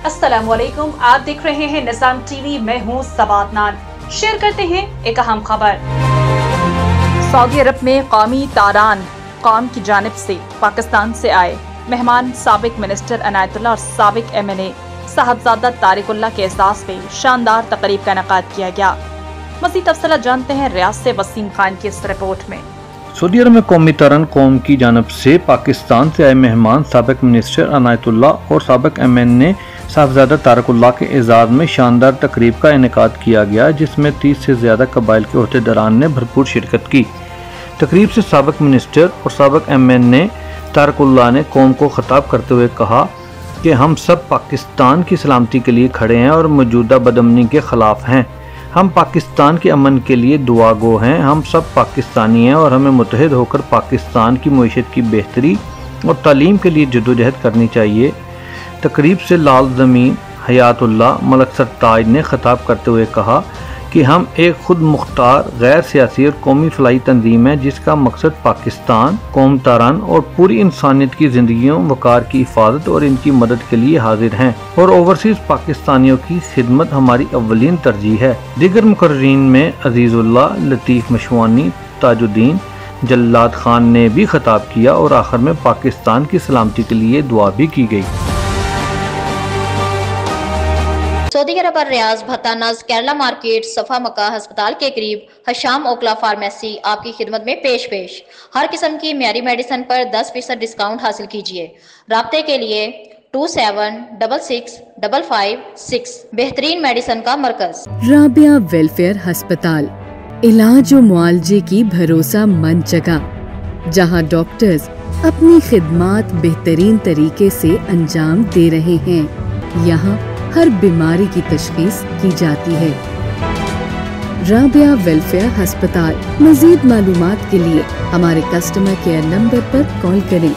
अस्सलाम वालेकुम, आप देख रहे हैं निज़ाम टीवी। मैं हूँ सबात नान। शेयर करते हैं एक अहम खबर। सऊदी अरब में कौमी तारान कौम की जानिब से पाकिस्तान से आए मेहमान साबिक मिनिस्टर अनायतुल्लाह और साबिक MNA साहबजादा तारिकुल्लाह के एजाज़ पे शानदार तकरीब का इनेकाद किया गया। मज़ीद तफसीलात जानते हैं रियाद से वसीम खान की इस रिपोर्ट में। सऊदी अरब में कौमी तारान कौम की जानिब से पाकिस्तान से आए मेहमान साबिक मिनिस्टर अनायतुल्लाह और साबिक MNA साहबजादा तारिकुल्लाह के एजाज़ में शानदार तकरीब का इनेकाद किया गया, जिसमें 30 से ज़्यादा कबाइल के ओहदेदारान ने भरपूर शिरकत की। तकरीब से साबिक मिनिस्टर और साबिक MNA तारिकुल्लाह ने कौम को खिताब करते हुए कहा कि हम सब पाकिस्तान की सलामती के लिए खड़े हैं और मौजूदा बदअमनी के ख़िलाफ़ हैं। हम पाकिस्तान के अमन के लिए दुआ गो हैं। हम सब पाकिस्तानी हैं और हमें मुत्तहिद होकर पाकिस्तान की मईशत की बेहतरी और तालीम के लिए जद्दोजहद करनी चाहिए। तकरीब से लाल ज़मीन हयातुल्लाह मलक सरताज ने खिताब करते हुए कहा कि हम एक खुद मुख्तार गैर सियासी और कौमी फलाही तंजीम है, जिसका मकसद पाकिस्तान, कौम तारान और पूरी इंसानियत की ज़िंदगियों वकार की हिफाजत और इनकी मदद के लिए हाजिर हैं और ओवरसीज़ पाकिस्तानियों की खिदमत हमारी अव्वलीन तरजीह है। दीगर मुकर्रीन में अजीज़ुल्लाह, लतीफ़ मशवानी, ताजुद्दीन, जल्लाद खान ने भी खिताब किया और आखिर में पाकिस्तान की सलामती के लिए दुआ भी की गई। सऊदी अरब और रियाज भत्तानाज केरला मार्केट सफा मक्का अस्पताल के करीब हशाम ओकला फार्मेसी आपकी खिदमत में पेश हर किस्म की म्यारी मेडिसिन पर 10% डिस्काउंट हासिल कीजिए। राब्ते के लिए 27665556। बेहतरीन मेडिसिन का मरकज राबिया वेलफेयर अस्पताल, इलाज और मुआलजे की भरोसा मंद जगह, जहां डॉक्टर्स अपनी खिदमात बेहतरीन तरीके से अंजाम दे रहे हैं। यहाँ हर बीमारी की तशखीस की जाती है। राबिया वेलफेयर अस्पताल। मजीद मालूमात के लिए हमारे कस्टमर केयर नंबर पर कॉल करें।